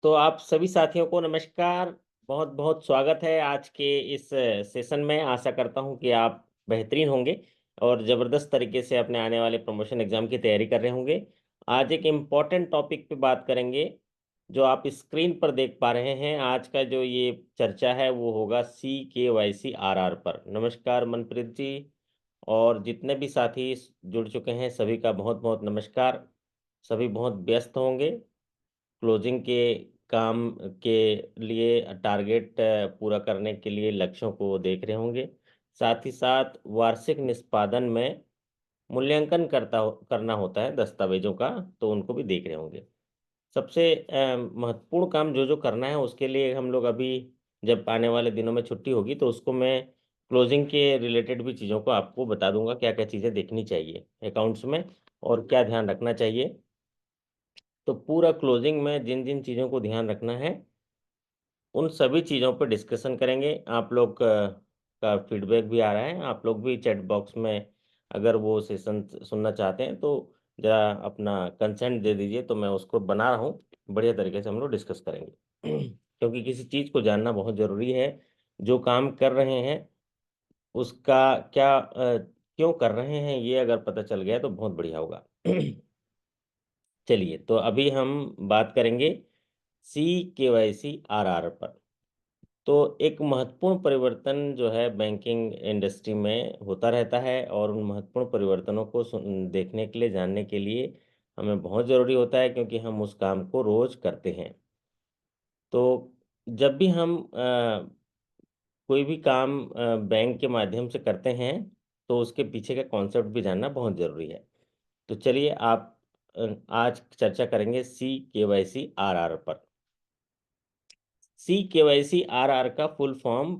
तो आप सभी साथियों को नमस्कार। बहुत बहुत स्वागत है आज के इस सेशन में। आशा करता हूं कि आप बेहतरीन होंगे और ज़बरदस्त तरीके से अपने आने वाले प्रमोशन एग्जाम की तैयारी कर रहे होंगे। आज एक इम्पॉर्टेंट टॉपिक पे बात करेंगे जो आप स्क्रीन पर देख पा रहे हैं। आज का जो ये चर्चा है वो होगा CKYC RR पर। नमस्कार मनप्रीत जी, और जितने भी साथी जुड़ चुके हैं सभी का बहुत बहुत नमस्कार। सभी बहुत व्यस्त होंगे, क्लोजिंग के काम के लिए टारगेट पूरा करने के लिए लक्ष्यों को देख रहे होंगे। साथ ही साथ वार्षिक निष्पादन में मूल्यांकन करना होता है दस्तावेजों का, तो उनको भी देख रहे होंगे। सबसे महत्वपूर्ण काम जो जो करना है उसके लिए हम लोग अभी, जब आने वाले दिनों में छुट्टी होगी तो उसको मैं क्लोजिंग के रिलेटेड भी चीज़ों को आपको बता दूंगा, क्या क्या चीज़ें देखनी चाहिए अकाउंट्स में और क्या ध्यान रखना चाहिए। तो पूरा क्लोजिंग में जिन जिन चीज़ों को ध्यान रखना है उन सभी चीज़ों पर डिस्कशन करेंगे। आप लोग का फीडबैक भी आ रहा है, आप लोग भी चैट बॉक्स में अगर वो सेशन सुनना चाहते हैं तो ज़रा अपना कंसेंट दे दीजिए, तो मैं उसको बना रहा हूँ। बढ़िया तरीके से हम लोग डिस्कस करेंगे क्योंकि किसी चीज़ को जानना बहुत ज़रूरी है। जो काम कर रहे हैं उसका क्या क्यों कर रहे हैं, ये अगर पता चल गया तो बहुत बढ़िया होगा चलिए, तो अभी हम बात करेंगे CKYC RR पर। तो एक महत्वपूर्ण परिवर्तन जो है बैंकिंग इंडस्ट्री में होता रहता है, और उन महत्वपूर्ण परिवर्तनों को देखने के लिए, जानने के लिए हमें बहुत ज़रूरी होता है, क्योंकि हम उस काम को रोज़ करते हैं। तो जब भी हम कोई भी काम बैंक के माध्यम से करते हैं तो उसके पीछे का कॉन्सेप्ट भी जानना बहुत ज़रूरी है। तो चलिए आप आज चर्चा करेंगे CKYC RR पर। CKYC RR का फुल फॉर्म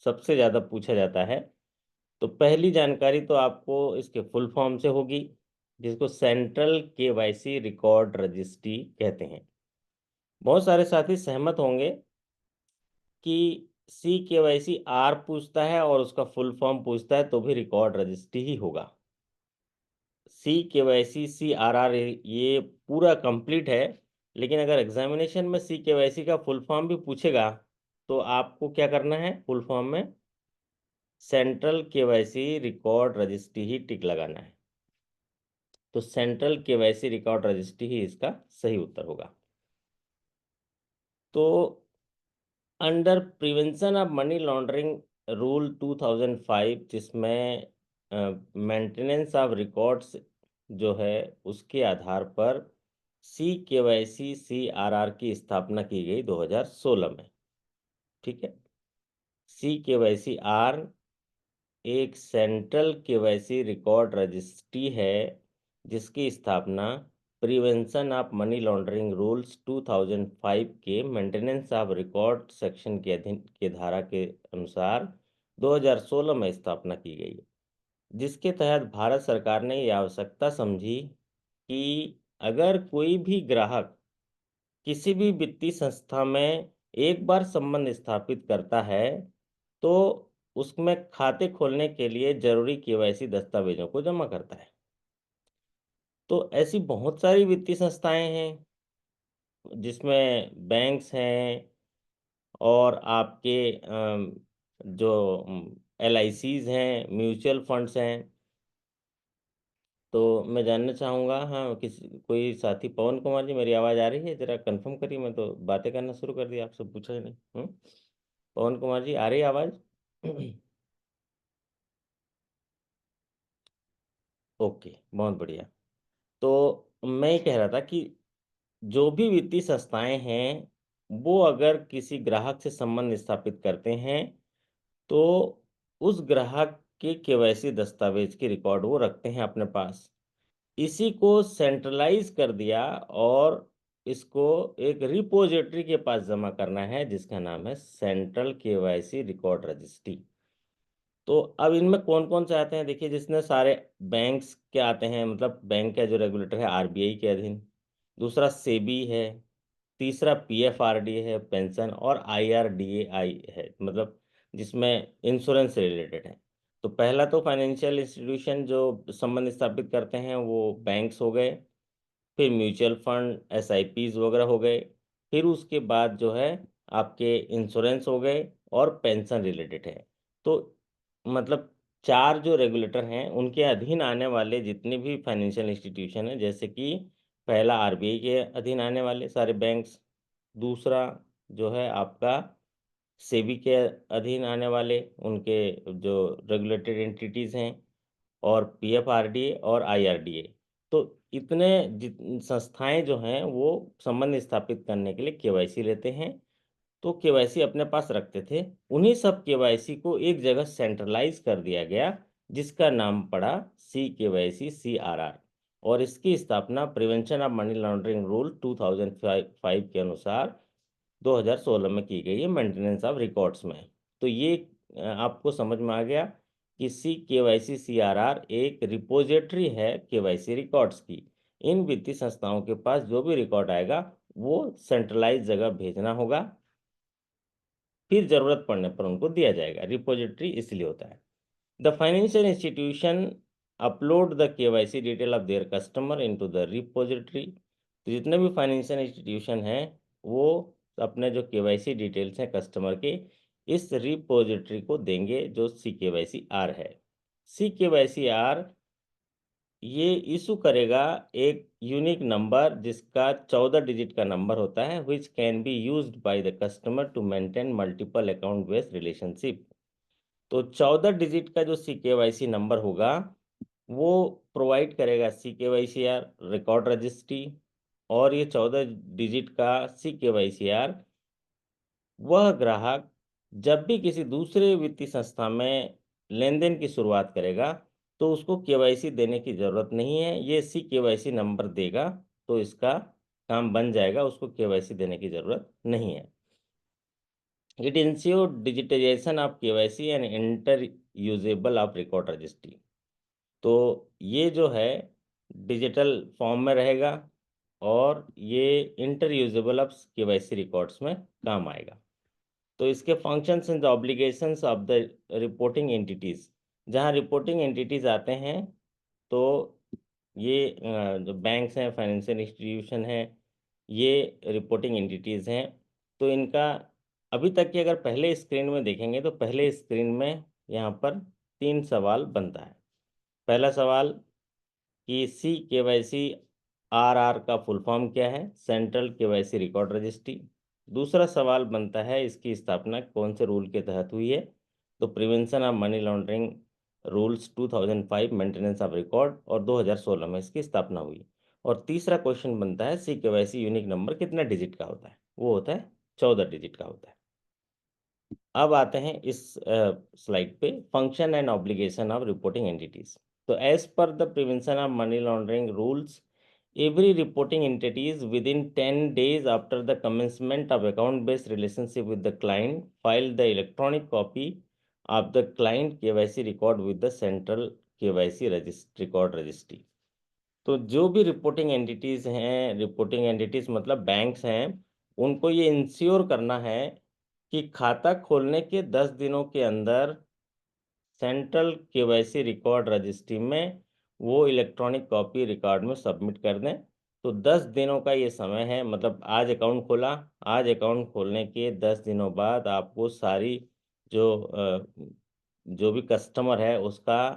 सबसे ज़्यादा पूछा जाता है। तो पहली जानकारी तो आपको इसके फुल फॉर्म से होगी, जिसको सेंट्रल KYC रिकॉर्ड रजिस्ट्री कहते हैं। बहुत सारे साथी सहमत होंगे कि CKYC R पूछता है और उसका फुल फॉर्म पूछता है तो भी रिकॉर्ड रजिस्ट्री ही होगा। CKYC CRR ये पूरा कंप्लीट है, लेकिन अगर एग्जामिनेशन में CKYC का फुल फॉर्म भी पूछेगा तो आपको क्या करना है, फुल फॉर्म में सेंट्रल KYC रिकॉर्ड रजिस्ट्री ही टिक लगाना है। तो सेंट्रल KYC रिकॉर्ड रजिस्ट्री ही इसका सही उत्तर होगा। तो under prevention of money laundering rule 2005, जिसमें मेंटेनेंस ऑफ रिकॉर्ड्स जो है उसके आधार पर CKYC CRR की स्थापना की गई 2016 में। ठीक है, CKYC R एक सेंट्रल KYC रिकॉर्ड रजिस्ट्री है जिसकी स्थापना prevention of money laundering rules 2005 के मेंटेनेंस ऑफ रिकॉर्ड सेक्शन के अधीन के धारा के अनुसार 2016 में स्थापना की गई है, जिसके तहत भारत सरकार ने यह आवश्यकता समझी कि अगर कोई भी ग्राहक किसी भी वित्तीय संस्था में एक बार संबंध स्थापित करता है तो उसमें खाते खोलने के लिए जरूरी KYC दस्तावेजों को जमा करता है। तो ऐसी बहुत सारी वित्तीय संस्थाएं हैं जिसमें बैंक्स हैं और आपके जो LICs हैं, म्यूचुअल फंड्स हैं। तो मैं जानना चाहूँगा, हाँ, किसी कोई साथी, पवन कुमार जी, मेरी आवाज़ आ रही है? जरा कंफर्म करिए, मैं तो बातें करना शुरू कर दिया, आपसे पूछा ही नहीं। पवन कुमार जी, आ रही है आवाज़? ओके, बहुत बढ़िया। तो मैं ये कह रहा था कि जो भी वित्तीय संस्थाएं हैं वो अगर किसी ग्राहक से संबंध स्थापित करते हैं तो उस ग्राहक के KYC दस्तावेज की रिकॉर्ड वो रखते हैं अपने पास। इसी को सेंट्रलाइज कर दिया और इसको एक रिपोजिटरी के पास जमा करना है जिसका नाम है सेंट्रल KYC रिकॉर्ड रजिस्ट्री। तो अब इनमें कौन कौन से आते हैं, देखिए, जिसने सारे बैंक्स के आते हैं, मतलब बैंक का जो रेगुलेटर है RBI के अधीन। दूसरा सेबी है। तीसरा PFRD है, पेंशन, और IRDAI है, मतलब जिसमें इंश्योरेंस से रिलेटेड है। तो पहला तो फाइनेंशियल इंस्टीट्यूशन जो संबंध स्थापित करते हैं वो बैंक्स हो गए, फिर म्यूचुअल फंड SIPs वगैरह हो गए, फिर उसके बाद जो है आपके इंश्योरेंस हो गए और पेंशन रिलेटेड है। तो मतलब 4 जो रेगुलेटर हैं उनके अधीन आने वाले जितने भी फाइनेंशियल इंस्टीट्यूशन हैं, जैसे कि पहला आरबीआई के अधीन आने वाले सारे बैंक्स, दूसरा जो है आपका सेबी के अधीन आने वाले उनके जो रेगुलेटेड एंटिटीज हैं, और पीएफआरडीए और आईआरडीए। तो इतने संस्थाएं जो हैं वो संबंध स्थापित करने के लिए केवाईसी लेते हैं। तो केवाईसी अपने पास रखते थे, उन्हीं सब केवाईसी को एक जगह सेंट्रलाइज कर दिया गया, जिसका नाम पड़ा CKYC CRR। और इसकी स्थापना prevention of money laundering rule 2005 के अनुसार 2016 में की गई है, मेंटेनेंस ऑफ रिकॉर्ड्स में। तो ये आपको समझ में आ गया कि CKYC CRR एक रिपोजिटरी है केवाईसी रिकॉर्ड्स की। इन वित्तीय संस्थाओं के पास जो भी रिकॉर्ड आएगा वो सेंट्रलाइज जगह भेजना होगा, फिर जरूरत पड़ने पर उनको दिया जाएगा। रिपोजिटरी इसलिए होता है। The financial institution upload the KYC detail of their customer into the repository. तो जितने भी फाइनेंशियल इंस्टीट्यूशन हैं वो अपने जो केवाईसी डिटेल्स हैं कस्टमर के इस रिपोजिटरी को देंगे, जो CKYC-R है। CKYC-R ये इशू करेगा एक यूनिक नंबर, जिसका 14 डिजिट का नंबर होता है, which can be used by the customer to maintain multiple account based relationship. तो 14 डिजिट का जो CKYC नंबर होगा वो प्रोवाइड करेगा CKYC-R रिकॉर्ड रजिस्ट्री। और ये 14 डिजिट का CKYC-R वह ग्राहक जब भी किसी दूसरे वित्तीय संस्था में लेन देन की शुरुआत करेगा तो उसको केवाईसी देने की जरूरत नहीं है, ये CKYC नंबर देगा तो इसका काम बन जाएगा, उसको केवाईसी देने की जरूरत नहीं है। It insure digitisation of KYC and inter usable of record registry. तो ये जो है डिजिटल फॉर्म में रहेगा और ये inter usable of KYC records में काम आएगा। तो इसके functions and the obligations of the reporting entities, जहाँ रिपोर्टिंग एंटिटीज आते हैं तो ये जो बैंक्स हैं, फाइनेंशियल इंस्टीट्यूशन हैं, ये रिपोर्टिंग एंटिटीज हैं। तो इनका अभी तक की अगर पहले स्क्रीन में देखेंगे तो पहले स्क्रीन में यहाँ पर 3 सवाल बनता है। पहला सवाल कि CKYC-RR का फुल फॉर्म क्या है, सेंट्रल केवाईसी रिकॉर्ड रजिस्ट्री। दूसरा सवाल बनता है इसकी स्थापना कौन से रूल के तहत हुई है, तो prevention of money laundering rules 2005 maintenance of record, और 2016 में इसकी स्थापना हुई। और तीसरा क्वेश्चन बनता है CKYC यूनिक नंबर कितना डिजिट का होता है, वो होता है 14 डिजिट का होता है। अब आते हैं इस स्लाइड पे, function and obligation of reporting entities. तो as per the prevention of money laundering rules, every reporting entities within 10 days after the commencement of account based relationship with the client file the electronic copy of the client KYC record with the central KYC record registry। तो जो भी reporting entities हैं, reporting entities मतलब banks हैं, उनको ये ensure करना है कि खाता खोलने के 10 दिनों के अंदर सेंट्रल केवाईसी रिकॉर्ड रजिस्ट्री में वो इलेक्ट्रॉनिक कॉपी रिकॉर्ड में सबमिट कर दें। तो 10 दिनों का ये समय है, मतलब आज अकाउंट खोला, आज अकाउंट खोलने के 10 दिनों बाद आपको सारी जो भी कस्टमर है उसका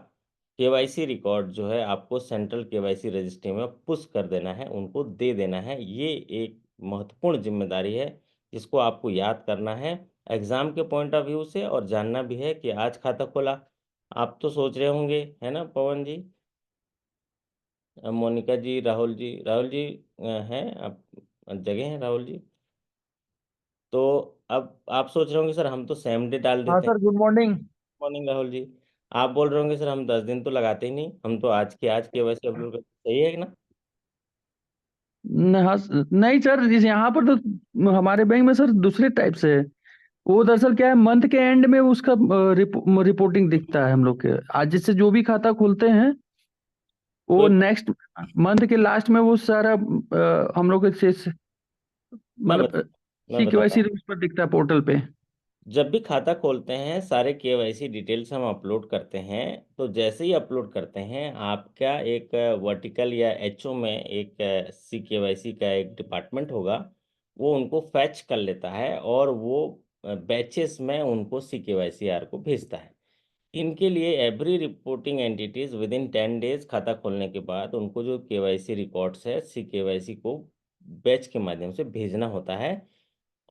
केवाईसी रिकॉर्ड जो है आपको सेंट्रल केवाईसी रजिस्ट्री में पुश कर देना है, उनको दे देना है। ये एक महत्वपूर्ण जिम्मेदारी है जिसको आपको याद करना है एग्जाम के पॉइंट ऑफ व्यू से, और जानना भी है कि आज खाता खोला। आप तो सोच रहे होंगे, है ना पवन जी, मोनिका जी, राहुल जी हैं आप, जगह हैं राहुल जी? तो अब आप सोच रहे होंगे सर हम तो सेम डे डाल हाँ देते हैं। Sir, good morning. Morning Rahul ji. आप बोल रहे होंगे सर हम 10 दिन तो लगाते ही नहीं, हम तो आज के आज केवाईसी अपलोड करते, सही है ना? हाँ, नहीं सर, यहाँ पर तो हमारे बैंक में सर दूसरे टाइप से है। वो दरअसल क्या है, मंथ के एंड में उसका रिपोर्टिंग दिखता है हम लोग के। आज जैसे जो भी खाता खोलते हैं वो तो नेक्स्ट मंथ के लास्ट में वो सारा हम लोग के मैं मतलब बता मैं बताता CKYC हूँ। उस पर दिखता है पोर्टल पे। जब भी खाता खोलते हैं सारे केवाईसी डिटेल्स हम अपलोड करते हैं। तो जैसे ही अपलोड करते हैं आपका एक वर्टिकल या HO में एक CKYC का एक डिपार्टमेंट होगा, वो उनको फैच कर लेता है और वो बैचेस में उनको CKYCR को भेजता है। इनके लिए every reporting entities with in 10 days खाता खोलने के बाद उनको जो KYC रिकॉर्ड्स है CKYC को बैच के माध्यम से भेजना होता है।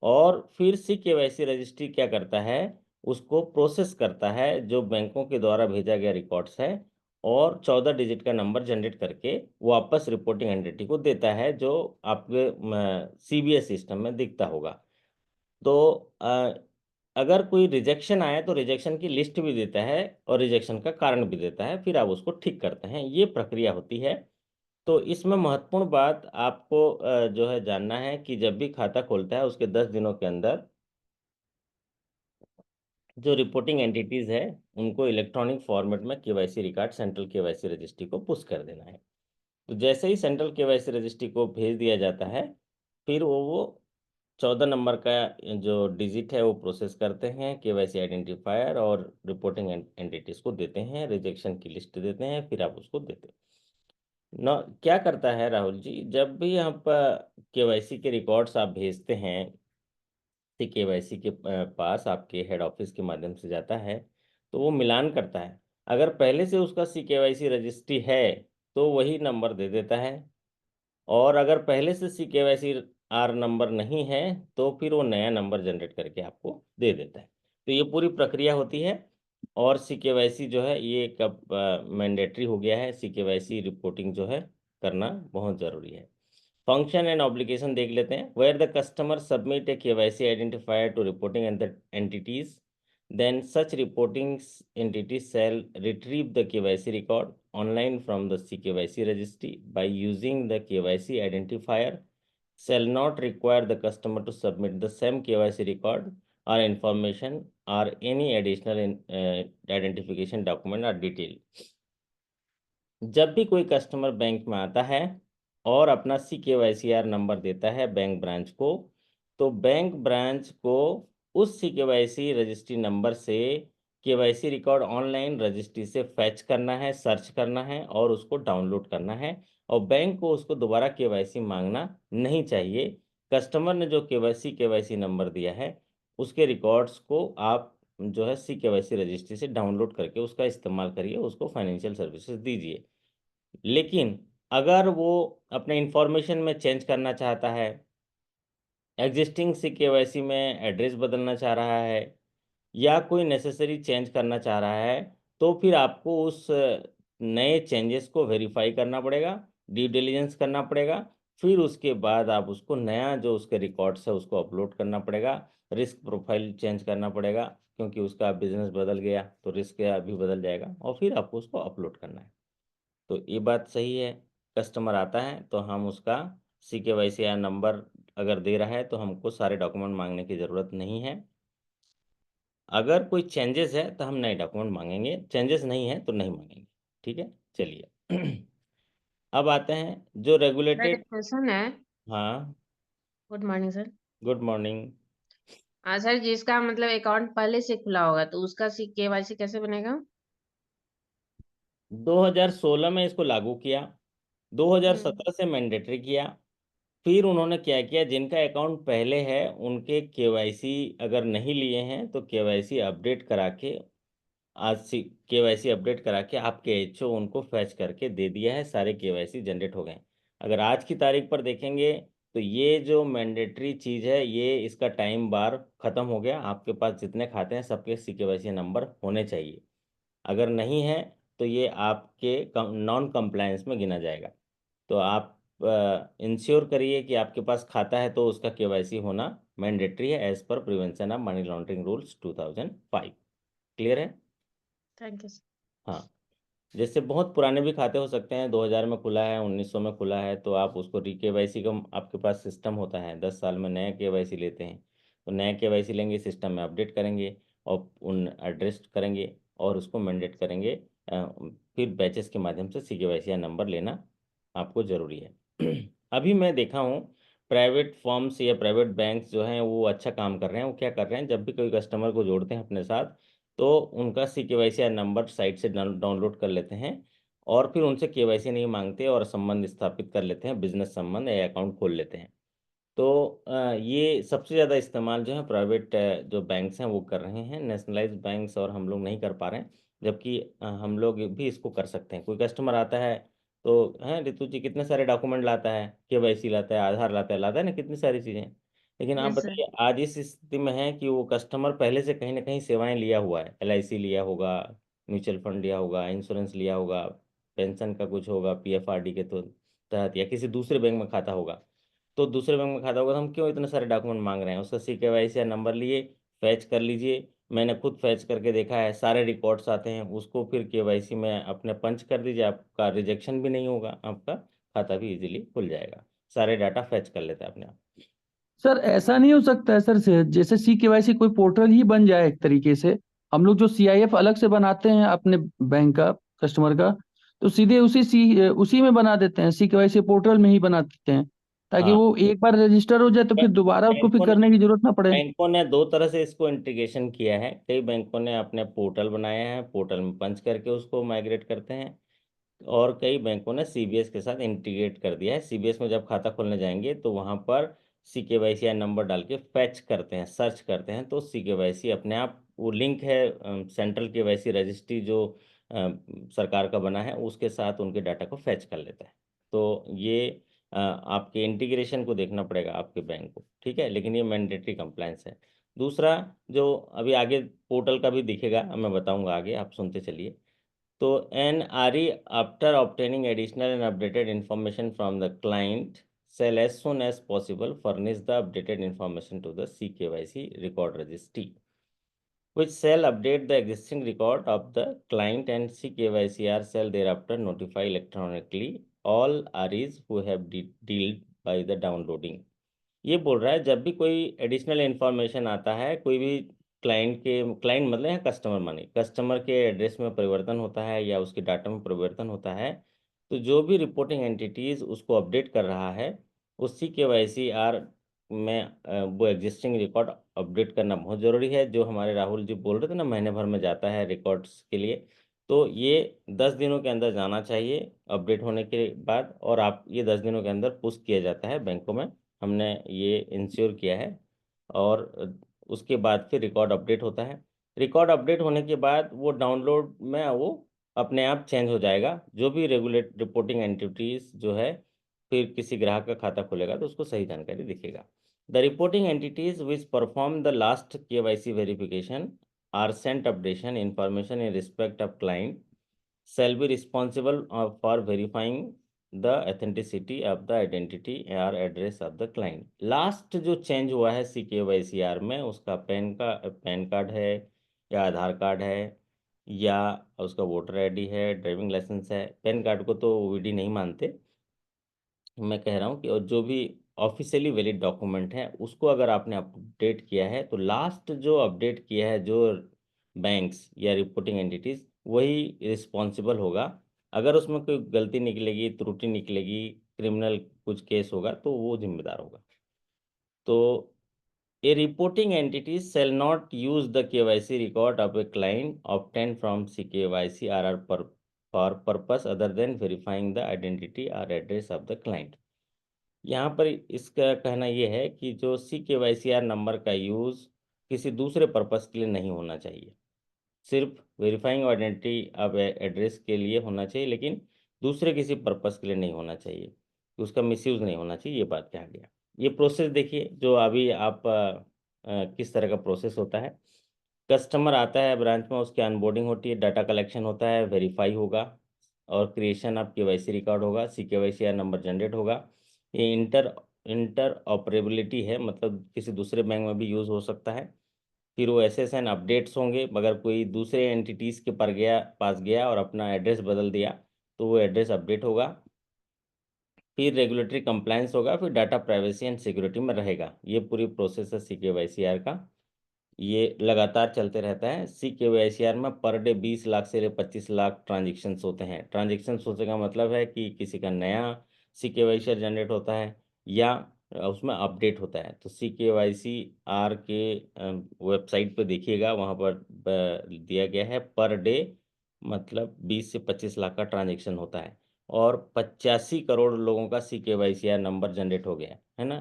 और फिर CKYC रजिस्ट्री क्या करता है, उसको प्रोसेस करता है जो बैंकों के द्वारा भेजा गया रिकॉर्ड्स है, और 14 डिजिट का नंबर जनरेट करके वापस रिपोर्टिंग एंटिटी को देता है, जो आपके CBS सिस्टम में दिखता होगा। तो अगर कोई रिजेक्शन आए तो रिजेक्शन की लिस्ट भी देता है और रिजेक्शन का कारण भी देता है, फिर आप उसको ठीक करते हैं। ये प्रक्रिया होती है। तो इसमें महत्वपूर्ण बात आपको जो है जानना है कि जब भी खाता खोलता है उसके 10 दिनों के अंदर जो रिपोर्टिंग एंटिटीज है उनको इलेक्ट्रॉनिक फॉर्मेट में KYC record central KYC registry को पुश कर देना है। तो जैसे ही सेंट्रल KYC रजिस्ट्री को भेज दिया जाता है, फिर वो 14 नंबर का जो डिजिट है वो प्रोसेस करते हैं, KYC आइडेंटिफायर और रिपोर्टिंग एंटिटीज को देते हैं, रिजेक्शन की लिस्ट देते हैं, फिर आप उसको देते हैं। न क्या करता है राहुल जी, जब भी आप KYC के रिकॉर्ड्स आप भेजते हैं, KYC के पास आपके हेड ऑफिस के माध्यम से जाता है, तो वो मिलान करता है। अगर पहले से उसका CKYC रजिस्ट्री है तो वही नंबर दे देता है, और अगर पहले से CKYC नंबर नहीं है तो फिर वो नया नंबर जनरेट करके आपको दे देता है। तो ये पूरी प्रक्रिया होती है। और CKYC जो है ये कब मैंडेटरी हो गया है, CKYC रिपोर्टिंग जो है करना बहुत ज़रूरी है। फंक्शन एंड ऑब्लिगेशन देख लेते हैं। Where the customer submit a KYC identifier to reporting entities, then such reporting entities shall retrieve the KYC record online from the CKYC registry by using the KYC identifier, shall not require the customer to submit the same KYC record or information or any additional identification document or detail। जब भी कोई customer bank में आता है और अपना CKYCR number देता है बैंक ब्रांच को, तो बैंक ब्रांच को उस CKYC रजिस्ट्री नंबर से KYC रिकॉर्ड ऑनलाइन रजिस्ट्री से फैच करना है, सर्च करना है और उसको डाउनलोड करना है। और बैंक को उसको दोबारा KYC मांगना नहीं चाहिए। कस्टमर ने जो KYC नंबर दिया है उसके रिकॉर्ड्स को आप जो है CKYC रजिस्ट्री से डाउनलोड करके उसका इस्तेमाल करिए, उसको फाइनेंशियल सर्विसेज दीजिए। लेकिन अगर वो अपने इंफॉर्मेशन में चेंज करना चाहता है, एग्जिस्टिंग CKYC में एड्रेस बदलना चाह रहा है, या कोई नेसेसरी चेंज करना चाह रहा है, तो फिर आपको उस नए चेंजेस को वेरीफाई करना पड़ेगा, ड्यू डिलिजेंस करना पड़ेगा। फिर उसके बाद आप उसको नया जो उसके रिकॉर्ड्स है उसको अपलोड करना पड़ेगा, रिस्क प्रोफाइल चेंज करना पड़ेगा, क्योंकि उसका बिजनेस बदल गया तो रिस्क भी बदल जाएगा, और फिर आपको उसको अपलोड करना है। तो ये बात सही है। कस्टमर आता है तो हम उसका CKYCR नंबर अगर दे रहा है तो हमको सारे डॉक्यूमेंट मांगने की ज़रूरत नहीं है। अगर कोई चेंजेस है तो हम नए डॉक्यूमेंट मांगेंगे, चेंजेस नहीं है तो नहीं मांगेंगे। ठीक है, चलिए। अब आते हैं जो मेरा एक रेगुलेटेड। क्वेश्चन है। हाँ, good morning sir. Good morning. Sir, जिसका मतलब अकाउंट पहले से खुला होगा तो उसका KYC कैसे बनेगा? 2016 में इसको लागू किया, हम्म। 2017 से मैंडेटरी किया। फिर उन्होंने क्या किया, जिनका अकाउंट पहले है उनके KYC अगर नहीं लिए हैं तो KYC अपडेट करा के, आज सी KYC अपडेट करा के आपके HO उनको फैच करके दे दिया है, सारे KYC जनरेट हो गए। अगर आज की तारीख पर देखेंगे तो ये जो मैंडेटरी चीज़ है ये इसका टाइम बार ख़त्म हो गया। आपके पास जितने खाते हैं सबके CKYC नंबर होने चाहिए। अगर नहीं है तो ये आपके नॉन कंप्लायंस में गिना जाएगा। तो आप इंश्योर करिए कि आपके पास खाता है तो उसका KYC होना मैंडेटरी है, as per prevention of money laundering rules 2005। Clear है? Thank you sir. हाँ, जैसे बहुत पुराने भी खाते हो सकते हैं, 2000 में खुला है, 1900 में खुला है, तो आप उसको KYC का आपके पास सिस्टम होता है, 10 साल में नया KYC लेते हैं। तो नया KYC लेंगे, सिस्टम में अपडेट करेंगे और उन एड्रेस करेंगे और उसको मैंडेट करेंगे। फिर बैचेस के माध्यम से CKYC नंबर लेना आपको ज़रूरी है। अभी मैं देखा हूँ प्राइवेट फर्म्स या प्राइवेट बैंक्स जो हैं वो अच्छा काम कर रहे हैं। वो क्या कर रहे हैं, जब भी कोई कस्टमर को जोड़ते हैं अपने साथ तो उनका CKYC नंबर साइट से डाउनलोड कर लेते हैं, और फिर उनसे KYC नहीं मांगते और संबंध स्थापित कर लेते हैं, बिजनेस संबंध या अकाउंट खोल लेते हैं। तो ये सबसे ज़्यादा इस्तेमाल जो है प्राइवेट जो बैंक्स हैं वो कर रहे हैं, नेशनलाइज्ड बैंक्स, और हम लोग नहीं कर पा रहे हैं, जबकि हम लोग भी इसको कर सकते हैं। कोई कस्टमर आता है तो हैं रितु जी, कितने सारे डॉक्यूमेंट लाता है, केवाईसी लाता है, आधार लाता है ना, कितनी सारी चीज़ें। लेकिन आप यस सर। बताइए, आज इस स्थिति में है कि वो कस्टमर पहले से कहीं ना कहीं सेवाएं लिया हुआ है, एलआईसी लिया होगा, म्यूचुअल फंड लिया होगा, इंश्योरेंस लिया होगा, पेंशन का कुछ होगा, पीएफआरडी के तो तहत, या किसी दूसरे बैंक में खाता होगा। तो दूसरे बैंक में खाता होगा तो हम क्यों इतने सारे डॉक्यूमेंट मांग रहे हैं? उसका CKYC या नंबर लिए फैच कर लीजिए। मैंने खुद फैच करके देखा है, सारे रिकॉर्ड्स आते हैं, उसको फिर KYC में अपने पंच कर दीजिए, आपका रिजेक्शन भी नहीं होगा, आपका खाता भी इजीली खुल जाएगा। सारे डाटा फैच कर लेता है अपने आप। सर ऐसा नहीं हो सकता है सर, से जैसे CKYC कोई पोर्टल ही बन जाए एक तरीके से, हम लोग जो CIF अलग से बनाते हैं अपने बैंक का, कस्टमर का, तो सीधे उसी में बना देते हैं, CKYC पोर्टल में ही बना देते हैं, ताकि हाँ, वो एक बार रजिस्टर हो जाए तो फिर दोबारा उसको फिर बैंकों ने करने की जरूरत ना पड़े। बैंकों ने दो तरह से इसको इंटीग्रेशन किया है। कई बैंकों ने अपने पोर्टल बनाए हैं, पोर्टल में पंच करके उसको माइग्रेट करते हैं, और कई बैंकों ने CBS के साथ इंटीग्रेट कर दिया है। CBS में जब खाता खोलने जाएंगे तो वहाँ पर CKYC या नंबर डाल के फैच करते हैं, सर्च करते हैं, तो CKYC अपने आप, वो लिंक है सेंट्रल KYC रजिस्ट्री जो सरकार का बना है, उसके साथ उनके डाटा को फैच कर लेता है। तो ये आपके इंटीग्रेशन को देखना पड़ेगा आपके बैंक को, ठीक है, लेकिन ये मैंडेटरी कंप्लायंस है। दूसरा, जो अभी आगे पोर्टल का भी दिखेगा, मैं बताऊंगा आगे, आप सुनते चलिए। तो NRE, after obtaining additional and updated information from the client, shall as soon as possible furnish the updated information to the CKYC record registry, which shall update the existing record of the client, and CKYCR shall thereafter notify electronically all REs who have dealt by the downloading। ये बोल रहा है, जब भी कोई additional information आता है, कोई भी क्लाइंट मतलब है कस्टमर, माने कस्टमर के एड्रेस में परिवर्तन होता है या उसके डाटा में परिवर्तन होता है, तो जो भी रिपोर्टिंग एंटिटीज उसको अपडेट कर रहा है, उसी KYCR में वो एग्जिस्टिंग रिकॉर्ड अपडेट करना बहुत ज़रूरी है। जो हमारे राहुल जी बोल रहे थे ना, महीने भर में जाता है रिकॉर्ड्स के लिए, तो ये 10 दिनों के अंदर जाना चाहिए अपडेट होने के बाद, और आप ये 10 दिनों के अंदर पुश किया जाता है बैंकों में, हमने ये इंश्योर किया है। और उसके बाद फिर रिकॉर्ड अपडेट होता है। रिकॉर्ड अपडेट होने के बाद वो डाउनलोड में वो अपने आप चेंज हो जाएगा। जो भी रेगुलेट रिपोर्टिंग एंटिटीज जो है, फिर किसी ग्राहक का खाता खुलेगा तो उसको सही जानकारी दिखेगा। The reporting entities which perform the last KYC verification are sent updation information in respect of client shall be responsible for verifying the authenticity of the identity or address of the client। Last जो change हुआ है CKYCR में, उसका pan card है, या आधार card है, या उसका वोटर ID है, ड्राइविंग लाइसेंस है। पैन कार्ड को तो OVD नहीं मानते, मैं कह रहा हूँ कि और जो भी ऑफिशियली वैलिड डॉक्यूमेंट है उसको अगर आपने अपडेट किया है, तो लास्ट जो अपडेट किया है जो बैंक्स या रिपोर्टिंग एंटिटीज, वही रिस्पॉन्सिबल होगा। अगर उसमें कोई गलती निकलेगी, त्रुटि निकलेगी, क्रिमिनल कुछ केस होगा, तो वो जिम्मेदार होगा। तो A reporting entity shall not use the KYC record of a client obtained from CKYC for purpose other than verifying the identity or address of the client। यहाँ पर इसका कहना यह है कि जो CKYCR नंबर का यूज़ किसी दूसरे पर्पस के लिए नहीं होना चाहिए, सिर्फ वेरीफाइंग आइडेंटिटी ऑफ एड्रेस के लिए होना चाहिए, लेकिन दूसरे किसी पर्पस के लिए नहीं होना चाहिए, उसका मिसयूज़ नहीं होना चाहिए। ये बात कहा गया। ये प्रोसेस देखिए, जो अभी आप किस तरह का प्रोसेस होता है। कस्टमर आता है ब्रांच में, उसकी अनबोर्डिंग होती है, डाटा कलेक्शन होता है, वेरीफाई होगा, और क्रिएशन ऑफ KYC रिकॉर्ड होगा, CKYCR नंबर जनरेट होगा। ये इंटर ऑपरेबिलिटी है, मतलब किसी दूसरे बैंक में भी यूज़ हो सकता है। फिर वो SSN अपडेट्स होंगे, मगर कोई दूसरे एंटिटीज़ के पास गया और अपना एड्रेस बदल दिया, तो वो एड्रेस अपडेट होगा। फिर रेगुलेटरी कंप्लायंस होगा, फिर डाटा प्राइवेसी एंड सिक्योरिटी में रहेगा। ये पूरी प्रोसेस है CKYCR का, ये लगातार चलते रहता है। CKYCR में पर डे 20 लाख से 25 लाख ट्रांजेक्शन्स होते हैं। ट्रांजेक्शन्स होने का मतलब है कि किसी का नया CKYCR जनरेट होता है, या उसमें अपडेट होता है। तो CKYCR के वेबसाइट पे देखिएगा, वहाँ पर दिया गया है पर डे, मतलब 20 से 25 लाख का ट्रांजेक्शन होता है, और 85 करोड़ लोगों का CKYCR नंबर जनरेट हो गया है ना।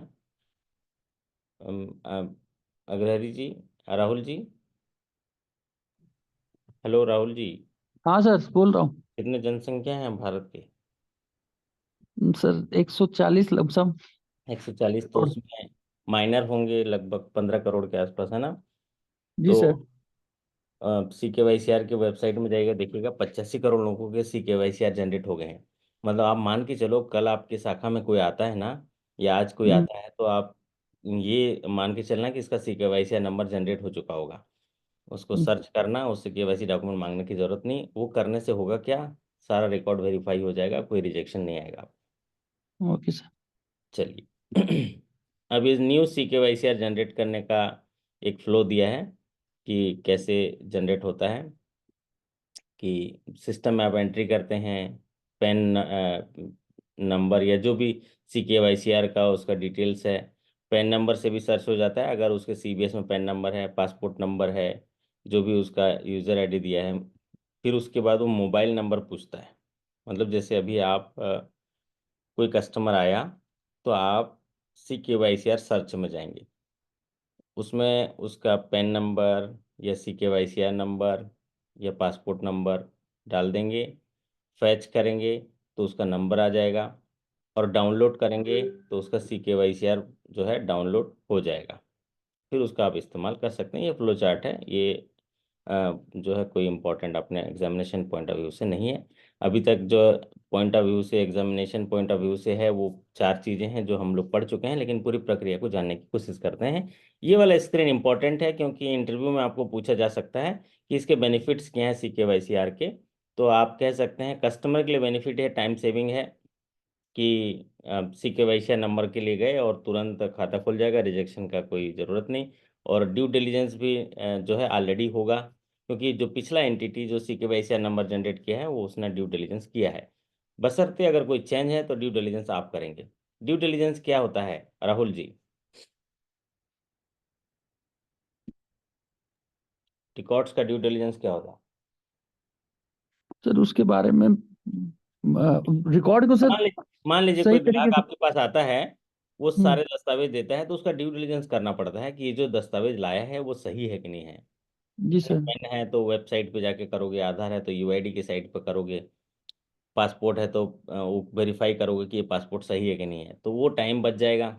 अग्रहरी जी, राहुल जी। हेलो राहुल जी। हाँ सर, बोल रहा हूँ। कितने जनसंख्या है भारत की? Sir 140 lump sum. 140, तो और उसमें माइनर होंगे लगभग 15 करोड़ के आसपास, है ना? जी तो सर। CKYCR के वेबसाइट में जाइएगा, देखिएगा 85 करोड़ लोगों के CKYCR जनरेट हो गए हैं। मतलब आप मान के चलो, कल आपकी शाखा में कोई आता है ना, या आज कोई हम्म, आता है, तो आप ये मान के चलना कि इसका CKYCR नंबर जनरेट हो चुका होगा। उसको सर्च करना, उससे KYC डॉक्यूमेंट मांगने की जरूरत नहीं। वो करने से होगा क्या, सारा रिकॉर्ड वेरीफाई हो जाएगा, कोई रिजेक्शन नहीं आएगा। Okay sir. चलिए अब इस न्यू CKYCR जनरेट करने का एक फ्लो दिया है कि कैसे जनरेट होता है। कि सिस्टम में आप एंट्री करते हैं, पैन नंबर या जो भी CKYCR का उसका डिटेल्स है, पैन नंबर से भी सर्च हो जाता है। अगर उसके CBS में पैन नंबर है, पासपोर्ट नंबर है, जो भी उसका यूज़र आईडी दिया है, फिर उसके बाद वो मोबाइल नंबर पूछता है। मतलब जैसे अभी आप कोई कस्टमर आया, तो आप CKYCR सर्च में जाएंगे, उसमें उसका पैन नंबर या CKYCR नंबर या पासपोर्ट नंबर डाल देंगे, फैच करेंगे तो उसका नंबर आ जाएगा, और डाउनलोड करेंगे तो उसका CKYCR जो है डाउनलोड हो जाएगा। फिर उसका आप इस्तेमाल कर सकते हैं। ये फ्लो चार्ट है, ये जो है कोई इम्पोर्टेंट अपने एग्जामिनेशन पॉइंट ऑफ व्यू से नहीं है। अभी तक जो पॉइंट ऑफ व्यू से, एग्जामिनेशन पॉइंट ऑफ व्यू से है, वो 4 चीज़ें हैं जो हम लोग पढ़ चुके हैं, लेकिन पूरी प्रक्रिया को जानने की कोशिश करते हैं। ये वाला स्क्रीन इंपॉर्टेंट है, क्योंकि इंटरव्यू में आपको पूछा जा सकता है कि इसके बेनिफिट्स क्या हैं CKYCR के। तो आप कह सकते हैं कस्टमर के लिए बेनिफिट है, टाइम सेविंग है, कि CKYCR नंबर के लिए गए और तुरंत खाता खुल जाएगा, रिजेक्शन का कोई ज़रूरत नहीं। और ड्यू डिलीजेंस भी जो है ऑलरेडी होगा, क्योंकि जो पिछला एंटिटी जो CKYCR नंबर जनरेट किया है, वो उसने ड्यू डिलीजेंस किया है। बशर्ते अगर कोई चेंज है तो ड्यू डिलीजेंस आप करेंगे। ड्यू डिलीजेंस क्या होता है राहुल जी? रिकॉर्ड्स का ड्यू डिलीजेंस क्या होता है? सर उसके बारे में रिकॉर्ड को सर मान लीजिए सही कोई तरीके ग्राहक से। आपके पास आता है, वो हम्म। सारे दस्तावेज देता है, तो उसका ड्यू डिलीजेंस करना पड़ता है कि ये जो दस्तावेज लाया है वो सही है कि नहीं है। जी सर। पेन है तो वेबसाइट पे जाके करोगे, आधार है तो UID की साइट पे करोगे, पासपोर्ट है तो वो वेरीफाई करोगे कि ये पासपोर्ट सही है कि नहीं है, तो वो टाइम बच जाएगा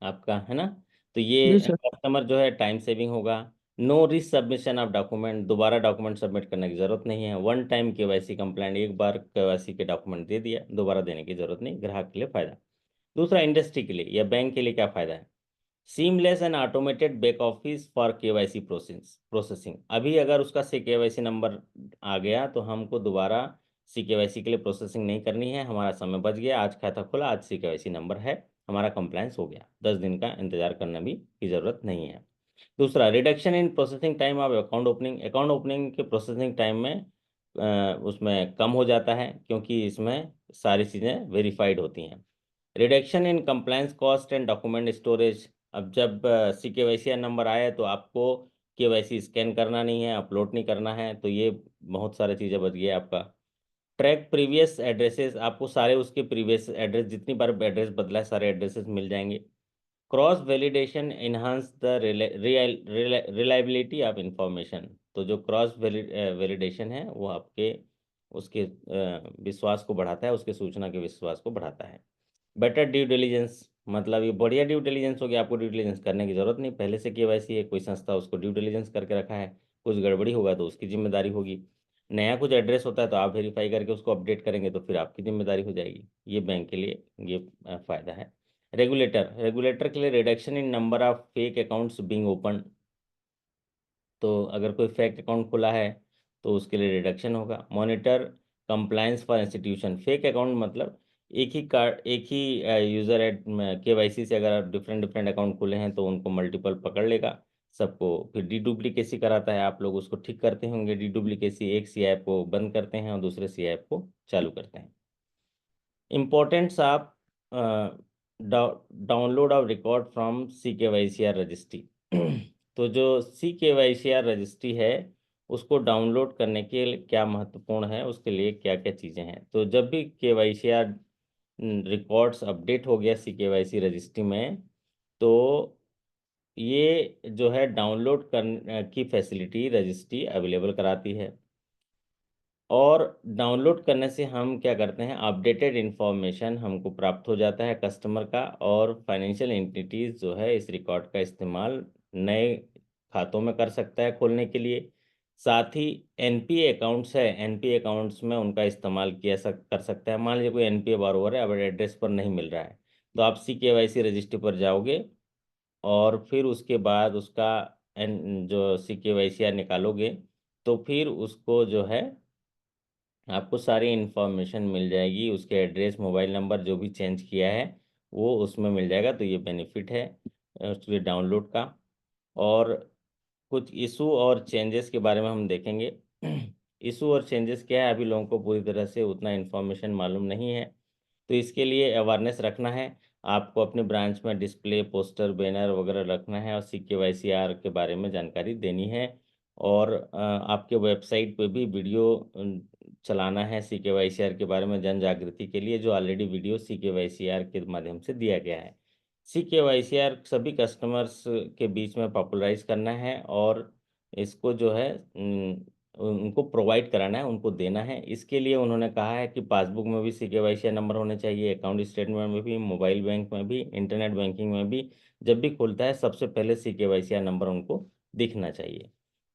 आपका, है ना? तो जी ये सर। कस्टमर जो है टाइम सेविंग होगा। नो री सबमिशन ऑफ डॉक्यूमेंट, दोबारा डॉक्यूमेंट सबमिट करने की जरूरत नहीं है। वन टाइम KYC कंप्लेंट, एक बार KYC के डॉक्यूमेंट दे दिया, दोबारा देने की जरूरत नहीं। ग्राहक के लिए फायदा। दूसरा, इंडस्ट्री के लिए या बैंक के लिए क्या फायदा है? Seamless and automated back office for KYC processing. अभी अगर उसका CKYC नंबर आ गया तो हमको दोबारा CKYC के लिए प्रोसेसिंग नहीं करनी है, हमारा समय बच गया। आज खाता खुला, आज CKYC नंबर है, हमारा कंप्लायंस हो गया, 10 दिन का इंतजार करना भी की जरूरत नहीं है। दूसरा, reduction in processing time of account opening. Account opening के प्रोसेसिंग टाइम में उसमें कम हो जाता है, क्योंकि इसमें सारी चीज़ें वेरीफाइड होती हैं। Reduction in compliance cost and document storage. अब जब CKYCR नंबर आया तो आपको KYC स्कैन करना नहीं है, अपलोड नहीं करना है, तो ये बहुत सारी चीज़ें बच गई आपका। ट्रैक प्रीवियस एड्रेसेस, आपको सारे उसके प्रीवियस एड्रेस, जितनी बार एड्रेस बदला है सारे एड्रेसेस मिल जाएंगे। Cross validation enhance the reliability of information. तो जो क्रॉस वैलिडेशन है वो आपके उसके विश्वास को बढ़ाता है, उसके सूचना के विश्वास को बढ़ाता है। बेटर ड्यू डिलीजेंस, मतलब ये बढ़िया ड्यू डिलीजेंस हो गया, आपको ड्यू डिलीजेंस करने की जरूरत नहीं, पहले से KYC है, कोई संस्था उसको ड्यू डिलीजेंस करके रखा है, कुछ गड़बड़ी होगा तो उसकी जिम्मेदारी होगी। नया कुछ एड्रेस होता है तो आप वेरीफाई करके उसको अपडेट करेंगे, तो फिर आपकी जिम्मेदारी हो जाएगी। ये बैंक के लिए ये फायदा है। रेगुलेटर के लिए reduction in number of fake accounts being open. तो अगर कोई फेक अकाउंट खुला है तो उसके लिए रिडक्शन होगा। Monitor compliance for institution. Fake account मतलब एक ही कार्ड, एक ही यूजर एड KYC से अगर डिफरेंट डिफरेंट अकाउंट खुले हैं तो उनको मल्टीपल पकड़ लेगा सबको। फिर डुप्लीकेसी कराता है, आप लोग उसको ठीक करते होंगे। डुप्लीकेसी, एक CIF को बंद करते हैं और दूसरे CIF को चालू करते हैं। Importance of download of record from CKYCR registry. तो जो CKYCR रजिस्ट्री है उसको डाउनलोड करने के लिए क्या महत्वपूर्ण है, उसके लिए क्या क्या चीज़ें हैं। तो जब भी KYCR रिकॉर्ड्स अपडेट हो गया CKYC रजिस्ट्री में, तो ये जो है डाउनलोड की फैसिलिटी रजिस्ट्री अवेलेबल कराती है। और डाउनलोड करने से हम क्या करते हैं, अपडेटेड इन्फॉर्मेशन हमको प्राप्त हो जाता है कस्टमर का, और फाइनेंशियल एंटिटीज जो है इस रिकॉर्ड का इस्तेमाल नए खातों में कर सकता है खोलने के लिए। साथ ही एनपीए अकाउंट्स है, एनपीए अकाउंट्स में उनका इस्तेमाल कर सकता है। मान लीजिए कोई एनपीए बोरोवर है, अब एड्रेस पर नहीं मिल रहा है, तो आप CKYC रजिस्ट्री पर जाओगे और फिर उसके बाद उसका जो CKYCR निकालोगे, तो फिर उसको जो है आपको सारी इन्फॉर्मेशन मिल जाएगी, उसके एड्रेस, मोबाइल नंबर जो भी चेंज किया है वो उसमें मिल जाएगा। तो ये बेनिफिट है उसके डाउनलोड का। और कुछ इशू और चेंजेस के बारे में हम देखेंगे। इशू और चेंजेस क्या है, अभी लोगों को पूरी तरह से उतना इन्फॉर्मेशन मालूम नहीं है, तो इसके लिए अवेयरनेस रखना है। आपको अपने ब्रांच में डिस्प्ले, पोस्टर, बैनर वगैरह रखना है और CKYCR के बारे में जानकारी देनी है। और आपके वेबसाइट पे भी वीडियो चलाना है CKYCR के बारे में जन जागृति के लिए, जो ऑलरेडी वीडियो CKYCR के माध्यम से दिया गया है। CKYCR सभी कस्टमर्स के बीच में पॉपुलराइज करना है, और इसको जो है उनको प्रोवाइड कराना है, उनको देना है। इसके लिए उन्होंने कहा है कि पासबुक में भी CKYCR नंबर होने चाहिए, अकाउंट स्टेटमेंट में भी, मोबाइल बैंक में भी, इंटरनेट बैंकिंग में भी। जब भी खुलता है सबसे पहले CKYCR नंबर उनको दिखना चाहिए।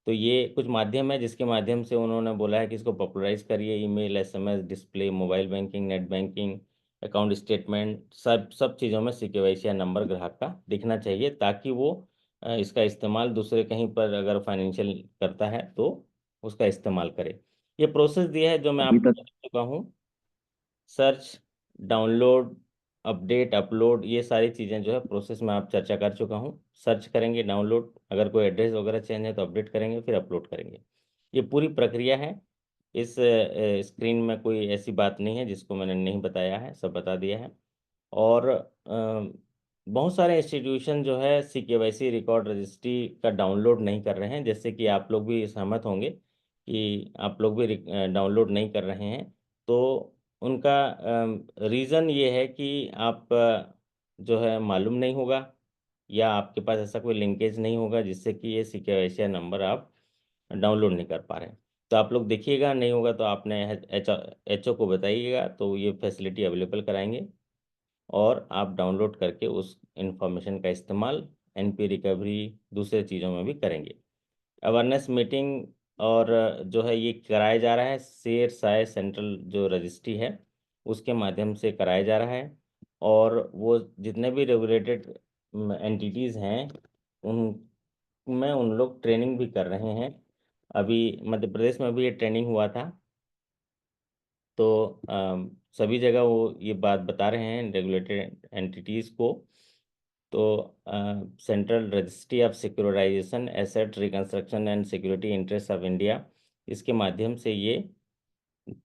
तो ये कुछ माध्यम है जिसके माध्यम से उन्होंने बोला है कि इसको पॉपुलराइज करिए। Email, SMS, display, mobile banking, net banking, account statement, सब सब चीज़ों में CKYCR नंबर ग्राहक का दिखना चाहिए, ताकि वो इसका इस्तेमाल दूसरे कहीं पर अगर फाइनेंशियल करता है तो उसका इस्तेमाल करे। ये प्रोसेस दिया है जो मैं अभी आपको तक बता चुका हूँ। सर्च, डाउनलोड, अपडेट, अपलोड, ये सारी चीज़ें जो है प्रोसेस में आप चर्चा कर चुका हूँ। सर्च करेंगे, डाउनलोड, अगर कोई एड्रेस वगैरह चेंज है तो अपडेट करेंगे, फिर अपलोड करेंगे। ये पूरी प्रक्रिया है। इस स्क्रीन में कोई ऐसी बात नहीं है जिसको मैंने नहीं बताया है, सब बता दिया है। और बहुत सारे इंस्टीट्यूशन जो है CKYC रिकॉर्ड रजिस्ट्री का डाउनलोड नहीं कर रहे हैं, जैसे कि आप लोग भी सहमत होंगे कि आप लोग भी डाउनलोड नहीं कर रहे हैं। तो उनका रीज़न ये है कि आप जो है मालूम नहीं होगा, या आपके पास ऐसा कोई लिंकेज नहीं होगा जिससे कि ये CKYC नंबर आप डाउनलोड नहीं कर पा रहे हैं। तो आप लोग देखिएगा, नहीं होगा तो आपने HO को बताइएगा, तो ये फैसिलिटी अवेलेबल कराएंगे, और आप डाउनलोड करके उस इंफॉर्मेशन का इस्तेमाल NP रिकवरी दूसरे चीज़ों में भी करेंगे। अवेयरनेस मीटिंग और जो है ये कराया जा रहा है, शेर शाह सेंट्रल जो रजिस्ट्री है उसके माध्यम से कराया जा रहा है। और वो जितने भी रेगुलेटेड एंटिटीज़ हैं उनमें उन लोग ट्रेनिंग भी कर रहे हैं। अभी मध्य प्रदेश में भी ये ट्रेनिंग हुआ था, तो सभी जगह वो ये बात बता रहे हैं रेगुलेटेड एंटिटीज़ को। तो central registry of securitisation asset reconstruction and security interest of India, इसके माध्यम से ये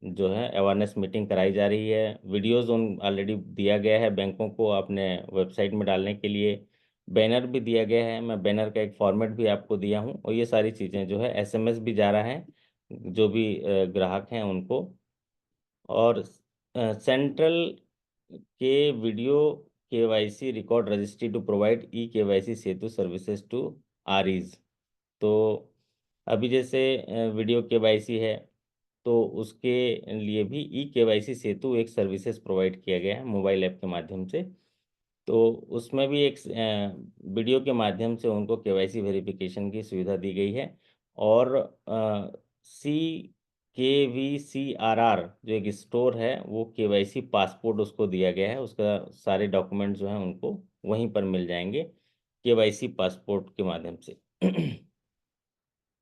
जो है अवेयरनेस मीटिंग कराई जा रही है। वीडियोस उन ऑलरेडी दिया गया है बैंकों को अपने वेबसाइट में डालने के लिए। बैनर भी दिया गया है, मैं बैनर का एक फॉर्मेट भी आपको दिया हूँ। और ये सारी चीज़ें जो है SMS भी जा रहा है जो भी ग्राहक हैं उनको। और सेंट्रल के video KYC record registry to provide eKYC Setu services to REs। तो अभी जैसे वीडियो KYC है, तो उसके लिए भी eKYC सेतु एक सर्विसेज प्रोवाइड किया गया है मोबाइल ऐप के माध्यम से। तो उसमें भी एक वीडियो के माध्यम से उनको KYC वेरिफिकेशन की सुविधा दी गई है। और CKVCRR जो एक स्टोर है, वो KYC पासपोर्ट उसको दिया गया है, उसका सारे डॉक्यूमेंट जो हैं उनको वहीं पर मिल जाएंगे KYC पासपोर्ट के माध्यम से।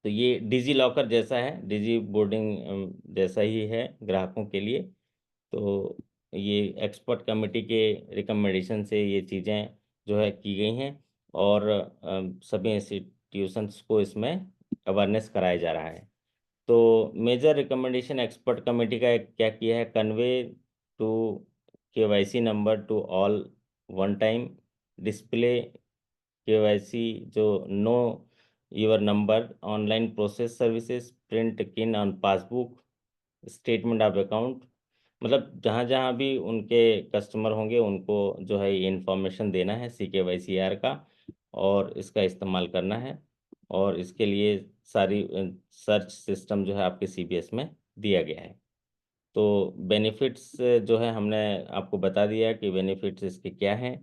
तो ये डिजी लॉकर जैसा है, डिजी बोर्डिंग जैसा ही है ग्राहकों के लिए। तो ये एक्सपर्ट कमेटी के रिकमेंडेशन से ये चीज़ें जो है की गई हैं, और सभी इंस्टीट्यूशंस को इसमें अवेयरनेस कराया जा रहा है। तो मेजर रिकमेंडेशन एक्सपर्ट कमेटी का क्या किया है, convey to KYC number to all, one time display KYC जो know your number, online process services, print किन on passbook, statement of account. मतलब जहाँ जहाँ भी उनके कस्टमर होंगे उनको जो है ये इन्फॉर्मेशन देना है CKYCR का। और इसका इस्तेमाल करना है। और इसके लिए सारी सर्च सिस्टम जो है आपके CBS में दिया गया है। तो बेनिफिट्स जो है हमने आपको बता दिया कि बेनिफिट्स इसके क्या हैं।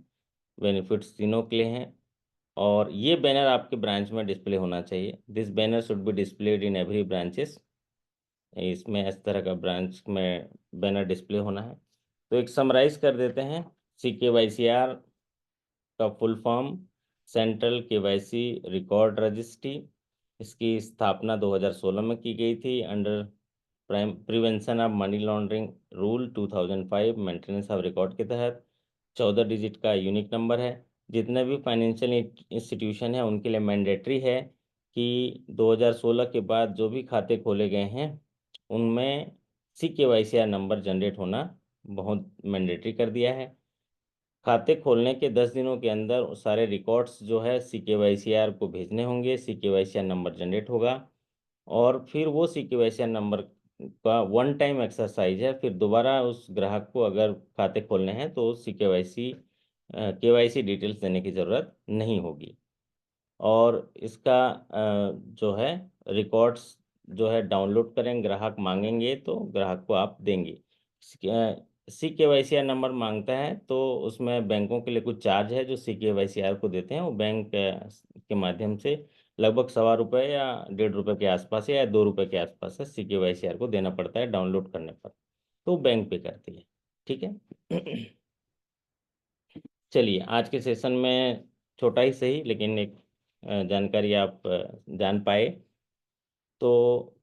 बेनिफिट्स तीनों के लिए हैं। और ये बैनर आपके ब्रांच में डिस्प्ले होना चाहिए। This banner should be displayed in every branches. इसमें इस तरह का ब्रांच में बैनर डिस्प्ले होना है। तो एक समराइज कर देते हैं। CKYCR का full form central KYC record registry. इसकी स्थापना 2016 में की गई थी under prevention of money laundering rule 2005 maintenance of record के तहत। 14 डिजिट का यूनिक नंबर है। जितने भी फाइनेंशियल इंस्टीट्यूशन है उनके लिए मैंडेटरी है कि 2016 के बाद जो भी खाते खोले गए हैं उनमें CKYCR नंबर जनरेट होना बहुत मैंडेटरी कर दिया है। खाते खोलने के 10 दिनों के अंदर सारे रिकॉर्ड्स जो है CKYCR को भेजने होंगे। CKYCR नंबर जनरेट होगा और फिर वो CKYCR नंबर का वन टाइम एक्सरसाइज है। फिर दोबारा उस ग्राहक को अगर खाते खोलने हैं तो KYC डिटेल्स देने की ज़रूरत नहीं होगी। और इसका जो है रिकॉर्ड्स जो है डाउनलोड करें, ग्राहक मांगेंगे तो ग्राहक को आप देंगे। CKYCR नंबर मांगता है तो उसमें बैंकों के लिए कुछ चार्ज है जो CKYCR को देते हैं। वो बैंक के माध्यम से लगभग ₹1.25 या ₹1.5 के आसपास है या ₹2 के आसपास है CKYCR को देना पड़ता है डाउनलोड करने पर। तो बैंक पे करती है। ठीक है। चलिए आज के सेशन में छोटा ही सही लेकिन एक जानकारी आप जान पाए। तो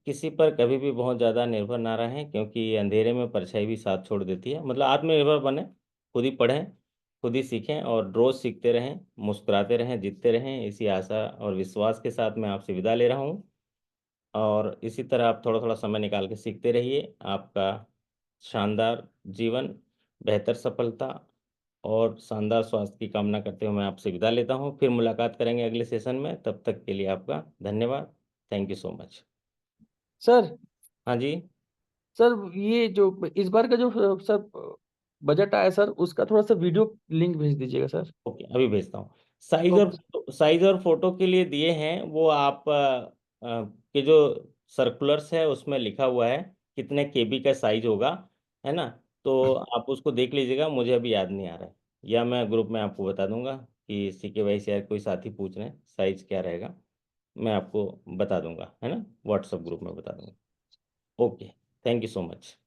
किसी पर कभी भी बहुत ज़्यादा निर्भर ना रहें क्योंकि अंधेरे में परछाई भी साथ छोड़ देती है। मतलब आत्मनिर्भर बने, खुद ही पढ़ें, खुद ही सीखें और रोज़ सीखते रहें, मुस्कुराते रहें, जीतते रहें। इसी आशा और विश्वास के साथ मैं आपसे विदा ले रहा हूँ। और इसी तरह आप थोड़ा थोड़ा समय निकाल के सीखते रहिए। आपका शानदार जीवन, बेहतर सफलता और शानदार स्वास्थ्य की कामना करते हुए मैं आपसे विदा लेता हूँ। फिर मुलाकात करेंगे अगले सेशन में। तब तक के लिए आपका धन्यवाद। Thank you so much. Sir. हाँ जी। सर ये जो इस बार का जो सर बजट आया सर, उसका थोड़ा सा वीडियो लिंक भेज दीजिएगा सर। ओके, अभी भेजता हूँ। ओके। साइज और फोटो के लिए दिए हैं वो आप के जो सर्कुलर्स है उसमें लिखा हुआ है कितने KB का साइज होगा, है ना। तो आप उसको देख लीजिएगा, मुझे अभी याद नहीं आ रहा है। या मैं ग्रुप में आपको बता दूंगा कि CKYCR कोई साथी पूछ रहे हैं साइज क्या रहेगा, मैं आपको बता दूंगा, है ना, व्हाट्सएप ग्रुप में बता दूंगा। Okay, thank you so much.